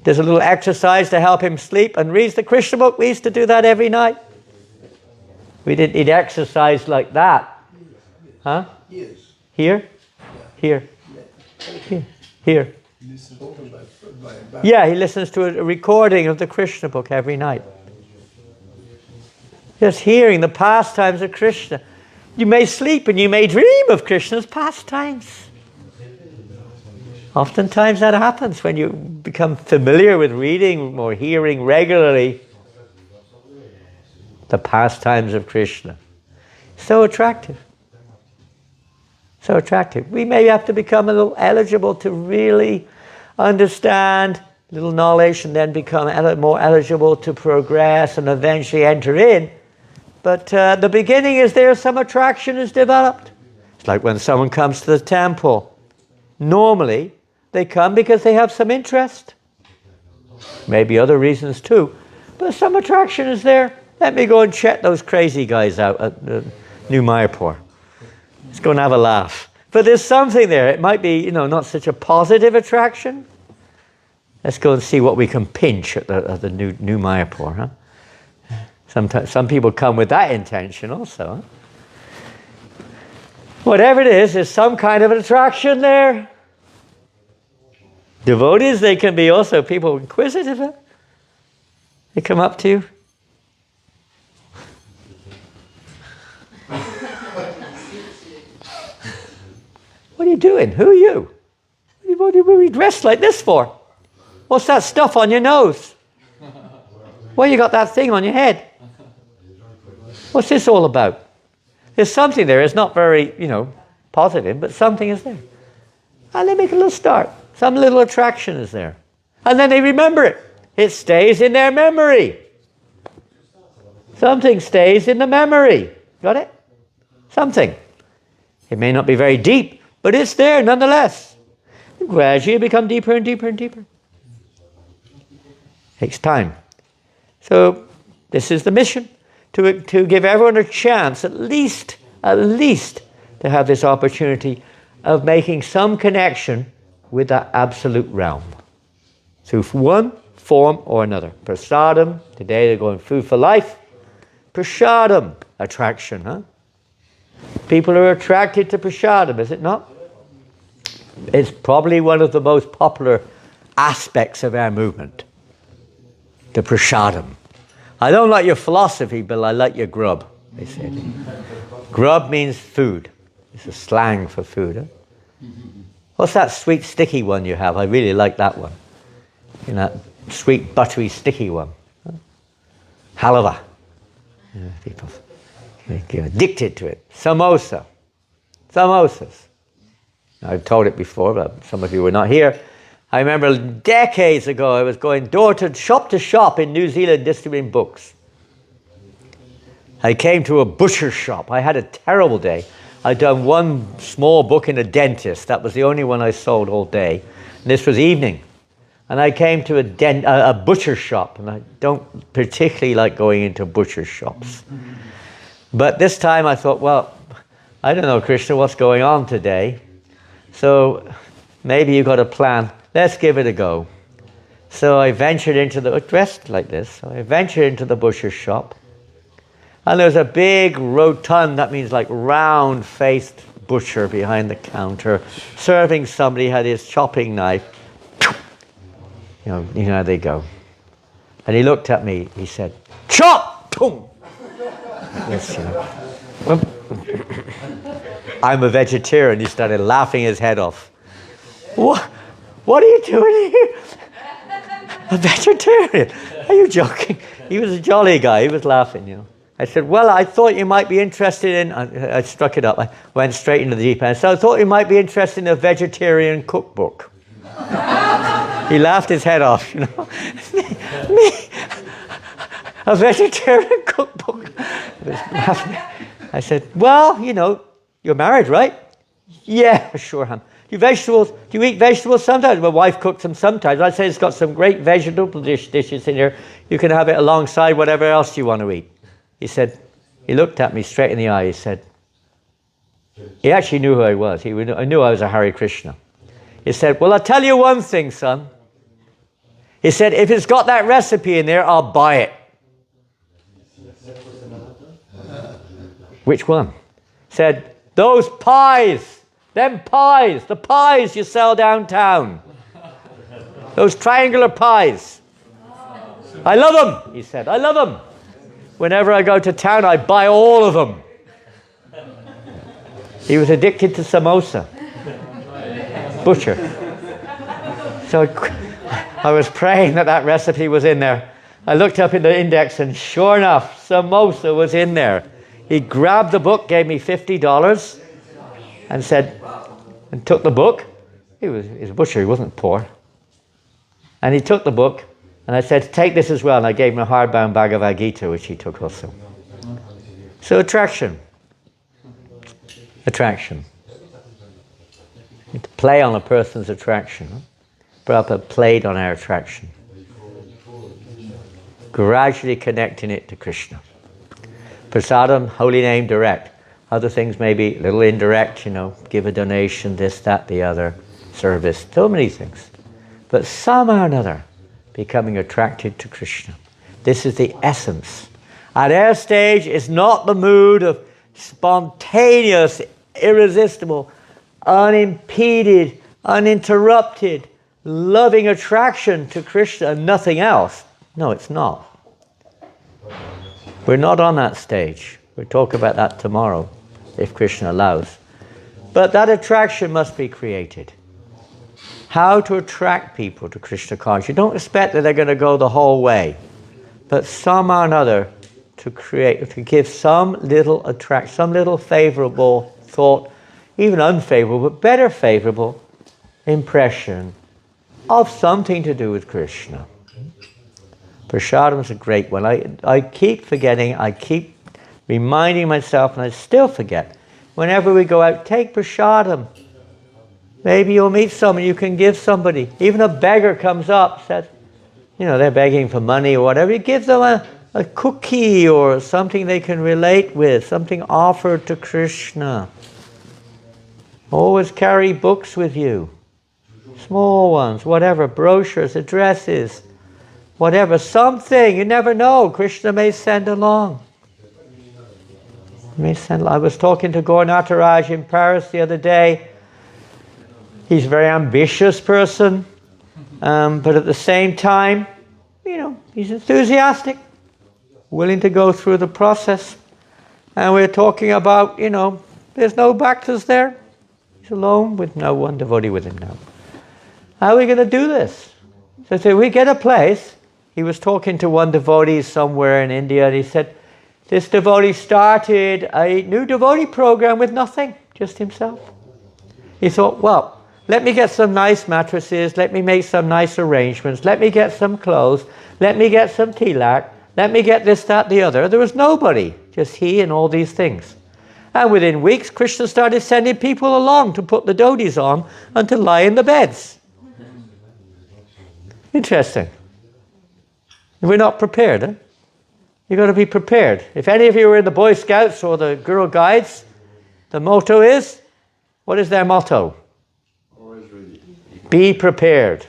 There's a little exercise to help him sleep and reads the Krishna book. We used to do that every night. We didn't need exercise like that. Huh? Yes. Here? Here. Here. Here. By Yeah, he listens to a recording of the Krishna book every night. Just hearing the pastimes of Krishna. You may sleep and you may dream of Krishna's pastimes. Oftentimes that happens when you become familiar with reading or hearing regularly the pastimes of Krishna. So attractive. So attractive. We may have to become a little eligible to really understand a little knowledge and then become more eligible to progress and eventually enter in. But the beginning is there, some attraction is developed. It's like when someone comes to the temple. Normally, they come because they have some interest. Maybe other reasons too. But some attraction is there. Let me go and check those crazy guys out at New Mayapur. Let's go and have a laugh. But there's something there. It might be, not such a positive attraction. Let's go and see what we can pinch at the new Mayapur. Huh? Sometimes some people come with that intention also. Huh? Whatever it is, there's some kind of attraction there. Devotees, they can be also people inquisitive. Huh? They come up to you. What are you doing? Who are you? What are you dressed like this for? What's that stuff on your nose? Why you got that thing on your head? What's this all about? There's something there. It's not very, positive, but something is there. And they make a little start. Some little attraction is there. And then they remember it. It stays in their memory. Something stays in the memory. Got it? Something. It may not be very deep, but it's there nonetheless. And gradually it becomes deeper and deeper and deeper. Takes time. So this is the mission, to give everyone a chance, at least, to have this opportunity of making some connection with that absolute realm. Through one form or another. Prasadam, today they're going food for life. Prasadam, attraction, huh? People are attracted to prasadam, is it not? It's probably one of the most popular aspects of our movement. The prasadam. I don't like your philosophy, but I like your grub, they said. Grub means food. It's a slang for food. Huh? What's that sweet sticky one you have? I really like that one. That sweet buttery sticky one. Huh? Halava. People get addicted to it. Samosa. Samosas. I've told it before, but some of you were not here. I remember decades ago I was going door to shop in New Zealand distributing books. I came to a butcher's shop. I had a terrible day. I'd done one small book in a dentist. That was the only one I sold all day. And this was evening. And I came to a butcher's shop. And I don't particularly like going into butcher's shops. But this time I thought, well, I don't know, Krishna, what's going on today. So maybe you've got a plan. Let's give it a go. So I ventured into dressed like this. So I ventured into the butcher's shop. And there's a big rotund, that means like round-faced butcher behind the counter, serving somebody, had his chopping knife. You know how they go. And he looked at me, he said, chop! Boom! Yes, I'm a vegetarian. He started laughing his head off. What are you doing here? A vegetarian? Are you joking? He was a jolly guy. He was laughing, I said, well, I thought you might be interested in... I struck it up. I went straight into the deep end. So I thought you might be interested in a vegetarian cookbook. He laughed his head off, Me? A vegetarian cookbook? I said, well, you're married, right? Yeah, sure, hon. Do you eat vegetables sometimes? My wife cooks them sometimes. I'd say it's got some great vegetable dishes in here. You can have it alongside whatever else you want to eat. He looked at me straight in the eye. He said, he actually knew who I was. I knew I was a Hare Krishna. He said, well, I'll tell you one thing, son. He said, if it's got that recipe in there, I'll buy it. Which one? Said, those pies, them pies, the pies you sell downtown. Those triangular pies. I love them, he said, I love them. Whenever I go to town, I buy all of them. He was addicted to samosa. Butcher. So I was praying that recipe was in there. I looked up in the index and sure enough, samosa was in there. He grabbed the book, gave me $50 and said, and took the book. He was a butcher, he wasn't poor. And he took the book and I said, take this as well. And I gave him a hardbound Bhagavad Gita, which he took also. So attraction. Attraction. To play on a person's attraction. Prabhupada played on our attraction. Gradually connecting it to Krishna. Prasadam, holy name, direct. Other things may be a little indirect, give a donation, this, that, the other, service, so many things. But somehow or another, becoming attracted to Krishna. This is the essence. At our stage, it's not the mood of spontaneous, irresistible, unimpeded, uninterrupted, loving attraction to Krishna and nothing else. No, it's not. We're not on that stage. We'll talk about that tomorrow, if Krishna allows. But that attraction must be created. How to attract people to Krishna consciousness. You don't expect that they're going to go the whole way, but somehow or another to give some little attract, some little favorable thought, even unfavorable, but better favorable impression of something to do with Krishna. Prasadam is a great one. I keep forgetting, I keep reminding myself, and I still forget. Whenever we go out, take prasadam. Maybe you'll meet someone you can give somebody. Even a beggar comes up, says, they're begging for money or whatever. You give them a cookie or something they can relate with, something offered to Krishna. Always carry books with you. Small ones, whatever, brochures, addresses, whatever, something, you never know, Krishna may send along. I was talking to Gaur Nataraj in Paris the other day. He's a very ambitious person, but at the same time, he's enthusiastic, willing to go through the process. And we're talking about, there's no bhaktas there. He's alone with no one devotee with him now. How are we going to do this? So we get a place. He was talking to one devotee somewhere in India, and he said, this devotee started a new devotee program with nothing, just himself. He thought, well, let me get some nice mattresses, let me make some nice arrangements, let me get some clothes, let me get some tilak, let me get this, that, the other. There was nobody, just he and all these things. And within weeks, Krishna started sending people along to put the dhotis on and to lie in the beds. Interesting. We're not prepared, huh? You've got to be prepared. If any of you are in the Boy Scouts or the Girl Guides, the motto is, what is their motto? Always ready. Be prepared.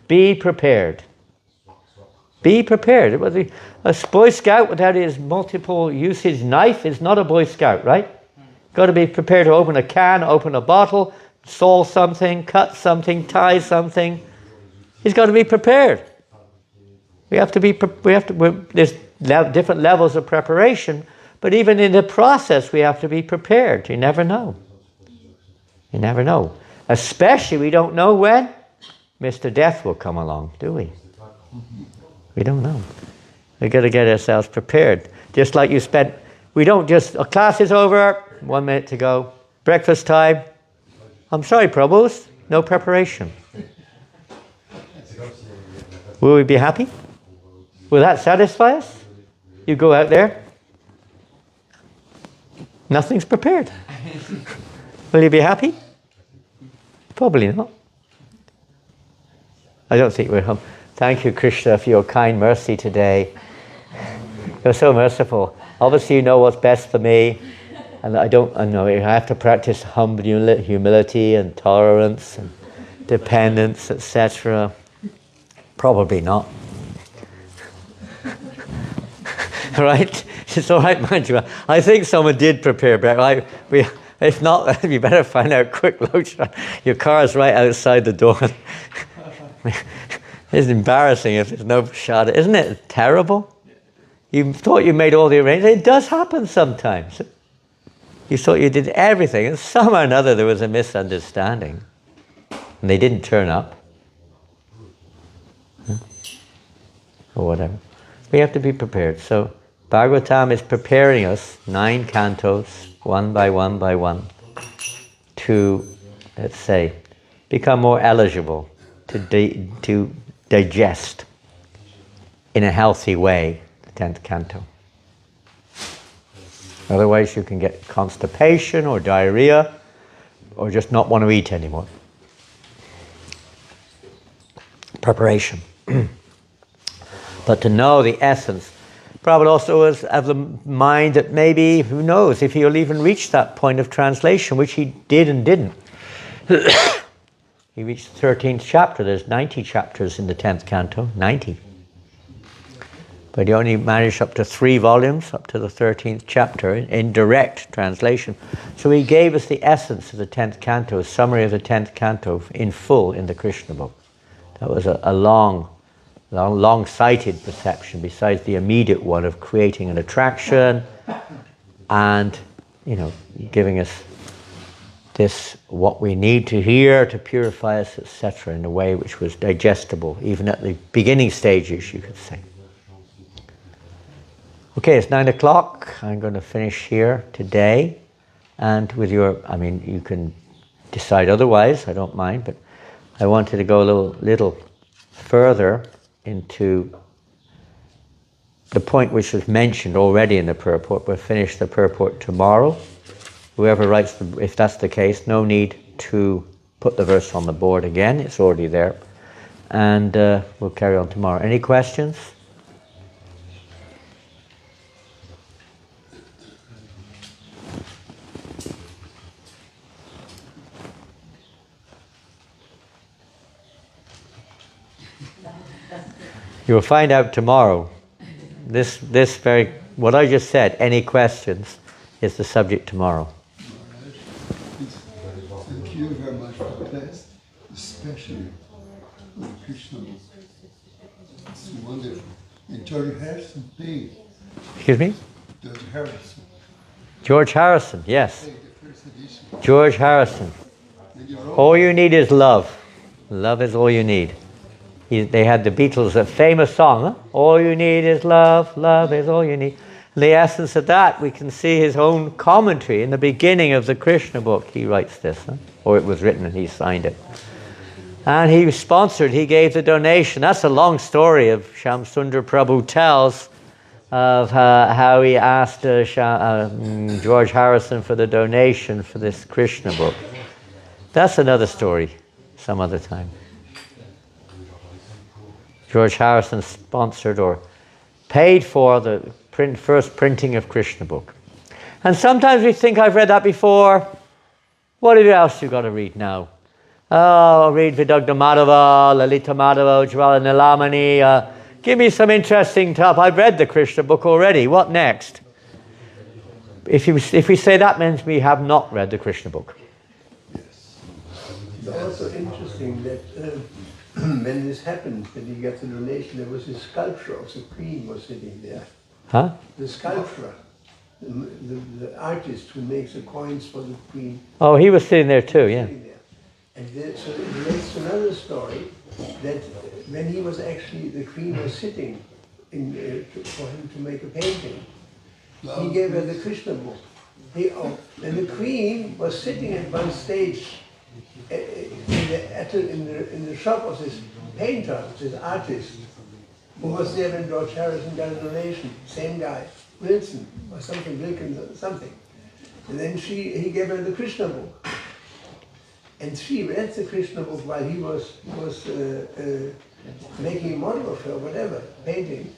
Be prepared. Be prepared. A Boy Scout without his multiple usage knife is not a Boy Scout, right? Got to be prepared to open a can, open a bottle, saw something, cut something, tie something. He's got to be prepared. There's different levels of preparation, but even in the process we have to be prepared. You never know. You never know. Especially we don't know when Mr. Death will come along, do we? We don't know. We've got to get ourselves prepared. Just like we don't just, a class is over, 1 minute to go, breakfast time. I'm sorry, Prabhus, no preparation. Will we be happy? Will that satisfy us? You go out there, nothing's prepared. Will you be happy? Probably not. I don't think we're home. Thank you, Krishna, for your kind mercy today. You're so merciful. Obviously, you know what's best for me, and I know I have to practice humility and tolerance and dependence, etc. Probably not. Right? It's all right, Manjula. I think someone did prepare breakfast. If not, you better find out quick, Locha. Your car's right outside the door. It's embarrassing if there's no prasada. Isn't it terrible? You thought you made all the arrangements. It does happen sometimes. You thought you did everything, and somehow or another there was a misunderstanding. And they didn't turn up. Or whatever. We have to be prepared. So, Bhagavatam is preparing us, 9 cantos, one by one by one, to, let's say, become more eligible to digest in a healthy way the 10th canto. Otherwise you can get constipation or diarrhea or just not want to eat anymore. Preparation. But to know the essence, Prabhupada also was of the mind that maybe, who knows, if he'll even reach that point of translation, which he did and didn't. He reached the 13th chapter. There's 90 chapters in the 10th canto, 90. But he only managed up to 3 volumes, up to the 13th chapter, in direct translation. So he gave us the essence of the 10th canto, a summary of the 10th canto in full in the Krishna book. That was a long-sighted perception, besides the immediate one of creating an attraction and, giving us this, what we need to hear to purify us, etc., in a way which was digestible, even at the beginning stages, you could say. Okay, it's 9 o'clock. I'm going to finish here today. And with you can decide otherwise, I don't mind, but I wanted to go a little further into the point which was mentioned already in the purport. We'll finish the purport tomorrow. Whoever writes, if that's the case, no need to put the verse on the board again. It's already there. And we'll carry on tomorrow. Any questions? You'll find out tomorrow. What I just said, any questions, is the subject tomorrow. Thank you very much for the class, especially for the Krishna book. It's wonderful. And George Harrison paid. Excuse me? George Harrison. George Harrison, yes. Paid the first edition. George Harrison. And he wrote All you need is love. Love is all you need. They had the Beatles, a famous song, huh? All you need is love, love is all you need. The essence of that, we can see his own commentary in the beginning of the Krishna book. He writes this, huh? Or it was written and he signed it. And he gave the donation. That's a long story of Shyam Sundar Prabhu tells of how he asked George Harrison for the donation for this Krishna book. That's another story, some other time. George Harrison sponsored or paid for the first printing of Krishna book. And sometimes we think, I've read that before. What else you got to read now? Oh, I'll read Vidagdha Madhava, Lalita Madhava, Jwala Nilamani. Give me some interesting stuff. I've read the Krishna book already. What next? If we say that means we have not read the Krishna book. It's also interesting that when this happened, when he got the donation, there was a sculpture of the Queen was sitting there. Huh? The sculptor, the artist who makes the coins for the Queen. Oh, he was sitting there too, yeah. Sitting there. And so it relates to another story that when he was actually, the Queen was sitting for him to make a painting. He gave her the Krishna book. And the Queen was sitting at one stage in the shop of this painter, this artist, who was there when George Harrison got a donation. Same guy, Wilson or something, Wilkins something. And then he gave her the Krishna book. And she read the Krishna book while he was making a model of her, whatever, painting.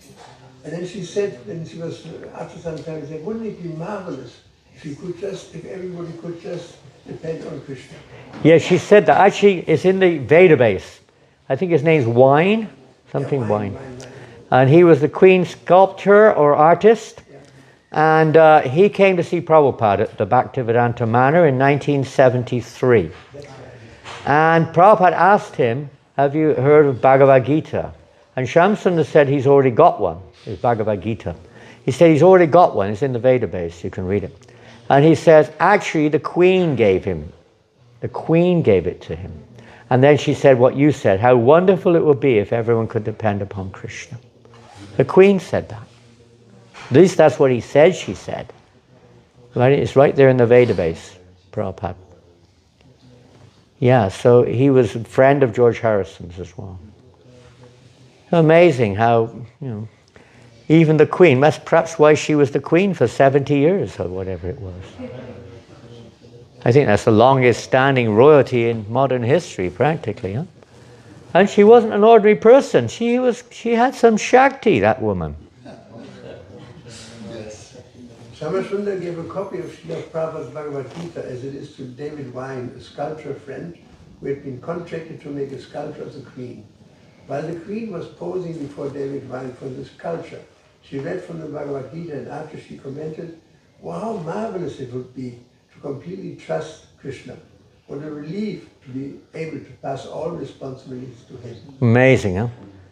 And then she said, when she was, after some time, she said, wouldn't it be marvelous if everybody could just depend on Krishna? Yeah, she said that. Actually, it's in the database. I think his name's Wine. Wine. And he was the Queen's sculptor or artist. Yeah. And he came to see Prabhupada at the Bhaktivedanta Manor in 1973. And Prabhupada asked him, have you heard of Bhagavad Gita? And Shamsundar said he's already got one, his Bhagavad Gita. He said he's already got one, it's in the Veda base, you can read it. And he says, actually the Queen gave him. The Queen gave it to him. And then she said what you said, how wonderful it would be if everyone could depend upon Krishna. The Queen said that. At least that's what he said, she said. Right? It's right there in the Veda base, Prabhupada. Yeah, so he was a friend of George Harrison's as well. Amazing how, even the Queen, that's perhaps why she was the Queen for 70 years or whatever it was. I think that's the longest standing royalty in modern history, practically. Huh? And she wasn't an ordinary person. She had some Shakti, that woman. Yes. Samasundar gave a copy of Srila Prabhupada's Bhagavad Gita as it is to David Wine, a sculptor friend who had been contracted to make a sculpture of the Queen. While the Queen was posing before David Wine for the sculpture, she read from the Bhagavad Gita, and after she commented, "Wow, how marvelous it would be to completely trust Krishna. What a relief to be able to pass all responsibilities to him." Amazing, huh?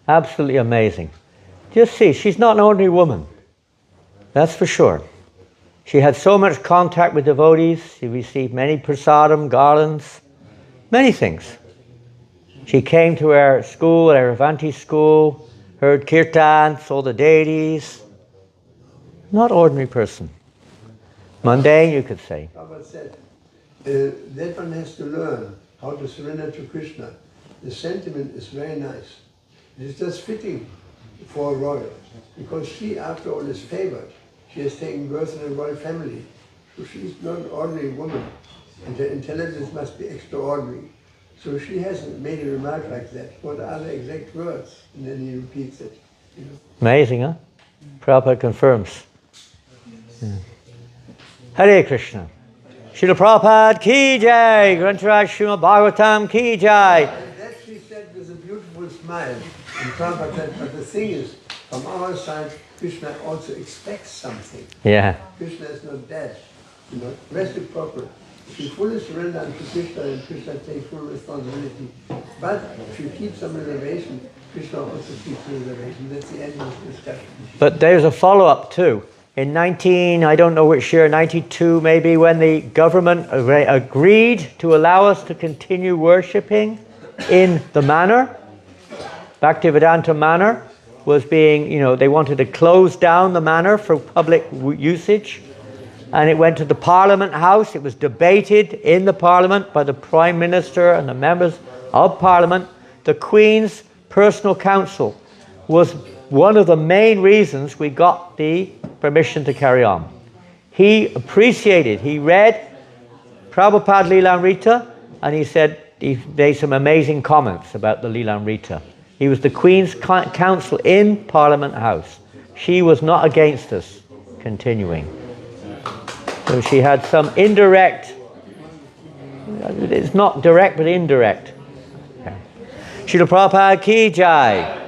Absolutely amazing. Just see, she's not an ordinary woman. That's for sure. She had so much contact with devotees. She received many prasadam, garlands, many things. She came to our school, our Avanti school, heard kirtan, saw the deities. Not ordinary person. Mundane, you could say. Prabhupada said, that one has to learn how to surrender to Krishna. The sentiment is very nice. It is just fitting for a royal, because she, after all, is favored. She has taken birth in a royal family, so she is not an ordinary woman, and her intelligence must be extraordinary. So she hasn't made a remark like that. What are the exact words? And then he repeats it. Amazing, huh? Prabhupada confirms. Yeah. Hare Krishna. Srila Prabhupada ki jai. Grantaraj Srimad Bhagavatam ki jai. And that she said with a beautiful smile. And Prabhupada said, but the thing is, from our side, Krishna also expects something. Yeah. Krishna is not dead. Reciprocal. She fully surrenders unto Krishna, and Krishna takes full responsibility. But if you keep some reservation, Krishna also keeps reservation. That's the end of the discussion. But there's a follow-up too. In I don't know which year, 92 maybe, when the government agreed to allow us to continue worshipping in the manor, Bhaktivedanta Manor was being, they wanted to close down the manor for public usage. And it went to the Parliament House. It was debated in the Parliament by the Prime Minister and the members of Parliament. The Queen's personal counsel was one of the main reasons we got the permission to carry on. He read Prabhupada Lilamrita, and he said, he made some amazing comments about the Lilamrita. He was the Queen's counsel in Parliament House. She was not against us continuing. So she had some indirect, it's not direct but indirect. Okay. Srila Prabhupada ki jai.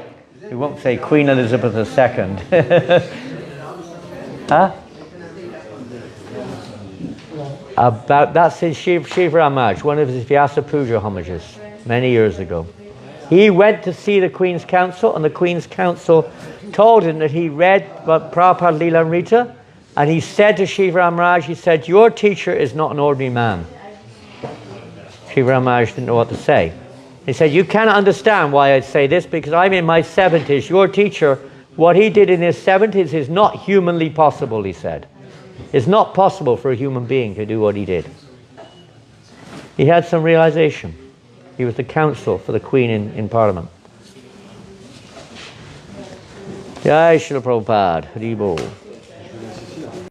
We won't say Queen Elizabeth II. Huh? That's his Shiva Ramaj, one of his Vyasa Puja homages, many years ago. He went to see the Queen's Council, and the Queen's Council told him that he read Prabhupada Lilamrita, and he said to Shiva Ramaj, he said, your teacher is not an ordinary man. Shiva Ramaj didn't know what to say. He said, you cannot understand why I say this, because I'm in my 70s. Your teacher, what he did in his 70s is not humanly possible, he said. It's not possible for a human being to do what he did. He had some realization. He was the counsel for the Queen in Parliament. Jai Srila Prabhupada. Hari Bol.